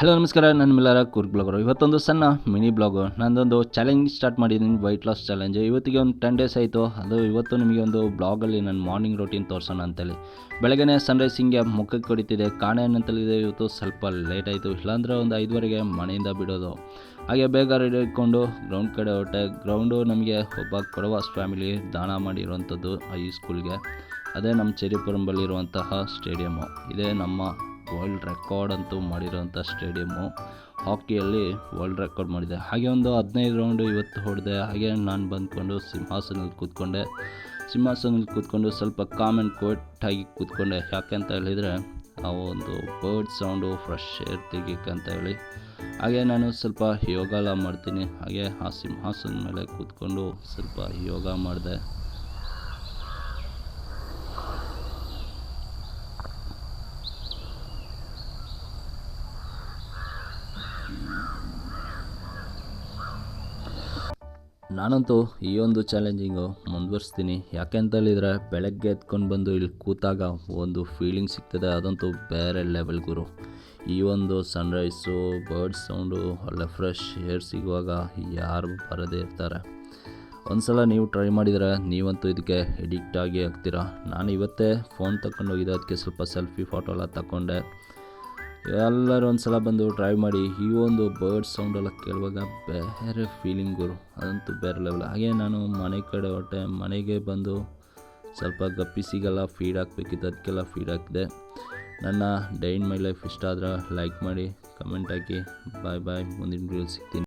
Hello ನಮಸ್ಕಾರ, ನನ್ನ ಮಿಲ್ಲರ Coorg blogger. ಇವತ್ತೊಂದು ಸಣ್ಣ ಮಿನಿ ಬ್ಲಾಗು. ನಾನೊಂದು ಚಾಲೆಂಜ್ ಸ್ಟಾರ್ಟ್ ಮಾಡಿದ್ದೀನಿ, ವೈಟ್ ಲಾಸ್ ಚಾಲೆಂಜ್. ಇವತ್ತಿಗೆ ಒಂದು 10 ಡೇಸ್ ಆಯಿತು. ಅದು ಇವತ್ತು ನಿಮಗೆ ಒಂದು ಬ್ಲಾಗಲ್ಲಿ ನನ್ನ ಮಾರ್ನಿಂಗ್ ರೂಟೀನ್ ತೋರಿಸೋಣ ಅಂತೇಳಿ. ಬೆಳಗ್ಗೆ ಸನ್ರೈಸ್ ಹಿಂಗೆ ಮುಖಕ್ಕೆ ಹೊಡಿತಿದೆ. ಕಾಣೆ ಅಂತೇಳಿದೆ, ಇವತ್ತು ಸ್ವಲ್ಪ ಲೇಟ್ ಆಯಿತು. ಇಲ್ಲಾಂದರೆ ಒಂದು 5:30ಗೆ ಮನೆಯಿಂದ ಬಿಡೋದು. ಹಾಗೆ ಬೇಗ ರೆಡಿ ಹಿಡ್ಕೊಂಡು ಗ್ರೌಂಡ್ ಕಡೆ ಹೊರಟೆ. ಗ್ರೌಂಡು ನಮಗೆ ಒಬ್ಬ ಕೊಡವಾಸ್ ಫ್ಯಾಮಿಲಿ ದಾನ ಮಾಡಿರುವಂಥದ್ದು ಈ ಸ್ಕೂಲ್ಗೆ. ಅದೇ ನಮ್ಮ ಚೆರಿಪುರಂಬಲ್ಲಿರುವಂತಹ ಸ್ಟೇಡಿಯಮ್ಮು. ಇದೇ ನಮ್ಮ ವರ್ಲ್ಡ್ ರೆಕಾರ್ಡ್ ಅಂತೂ ಮಾಡಿರೋಂಥ ಸ್ಟೇಡಿಯಮ್ಮು. ಹಾಕಿಯಲ್ಲಿ ವರ್ಲ್ಡ್ ರೆಕಾರ್ಡ್ ಮಾಡಿದೆ. ಹಾಗೆ ಒಂದು 15 ರೌಂಡು ಇವತ್ತು ಹೊಡೆದೆ. ಹಾಗೆ ನಾನು ಬಂದ್ಕೊಂಡು ಸಿಂಹಾಸನಲ್ಲಿ ಕೂತ್ಕೊಂಡು ಸ್ವಲ್ಪ ಕಾಮ್ ಆ್ಯಂಡ್ ಕ್ವೈಟಾಗಿ ಕೂತ್ಕೊಂಡೆ. ಯಾಕೆ ಅಂತ ಹೇಳಿದರೆ ಆ ಒಂದು ಬರ್ಡ್ ಸೌಂಡು, ಫ್ರೆಶ್ ಏರ್ ತೆಗಿಯಕ್ಕೆ ಅಂತ ಹೇಳಿ. ಹಾಗೆ ನಾನು ಸ್ವಲ್ಪ ಯೋಗ ಎಲ್ಲ ಮಾಡ್ತೀನಿ. ಹಾಗೆ ಆ ಸಿಂಹಾಸನದ ಮೇಲೆ ಕೂತ್ಕೊಂಡು ಸ್ವಲ್ಪ ಯೋಗ ಮಾಡಿದೆ. ನಾನಂತೂ ಈ ಒಂದು ಚಾಲೆಂಜಿಂಗು ಮುಂದುವರಿಸ್ತೀನಿ. ಯಾಕೆ ಅಂತ ಹೇಳಿದರೆ ಬೆಳಗ್ಗೆ ಎತ್ಕೊಂಡು ಬಂದು ಇಲ್ಲಿ ಕೂತಾಗ ಒಂದು ಫೀಲಿಂಗ್ ಸಿಗ್ತದೆ, ಅದಂತೂ ಬೇರೆ ಲೆವೆಲ್ ಗುರು. ಈ ಒಂದು ಸನ್ರೈಸು, ಬರ್ಡ್ ಸೌಂಡು, ಒಳ್ಳೆ ಫ್ರೆಶ್ ಏರ್ ಸಿಗುವಾಗ ಯಾರು ಬರದೇ ಇರ್ತಾರೆ. ಒಂದು ಸಲ ನೀವು ಟ್ರೈ ಮಾಡಿದರೆ ನೀವಂತೂ ಇದಕ್ಕೆ ಎಡಿಕ್ಟ್ ಆಗಿ ಆಗ್ತೀರಾ. ನಾನು ಇವತ್ತೇ ಫೋನ್ ತಗೊಂಡೋಗಿದ್ದೆ, ಅದಕ್ಕೆ ಸ್ವಲ್ಪ ಸೆಲ್ಫಿ ಫೋಟೋ ಎಲ್ಲ ತಗೊಂಡೆ. ಎಲ್ಲರೂ ಒಂದು ಸಲ ಬಂದು ಡ್ರೈವ್ ಮಾಡಿ ಈ ಒಂದು ಬರ್ಡ್ ಸೌಂಡೆಲ್ಲ ಕೇಳುವಾಗ ಬೇರೆ ಫೀಲಿಂಗು, ಅದಂತೂ ಬೇರೆ ಲೆವೆಲ್. ಹಾಗೆ ನಾನು ಮನೆ ಕಡೆ ಹೊರಟೆ. ಮನೆಗೆ ಬಂದು ಸ್ವಲ್ಪ ಗಪ್ಪಿಸಿಗೆಲ್ಲ ಫೀಡ್ ಹಾಕಬೇಕಿತ್ತು, ಅದಕ್ಕೆಲ್ಲ ಫೀಡ್ ಹಾಕಿದೆ. ನನ್ನ ಡೇ ಇನ್ ಮೈ ಲೈಫ್ ಇಷ್ಟ ಆದರೆ ಲೈಕ್ ಮಾಡಿ, ಕಮೆಂಟ್ ಹಾಕಿ. ಬಾಯ್ ಮುಂದಿನ ವಿಡಿಯೋಲಿ ಸಿಗ್ತೀನಿ.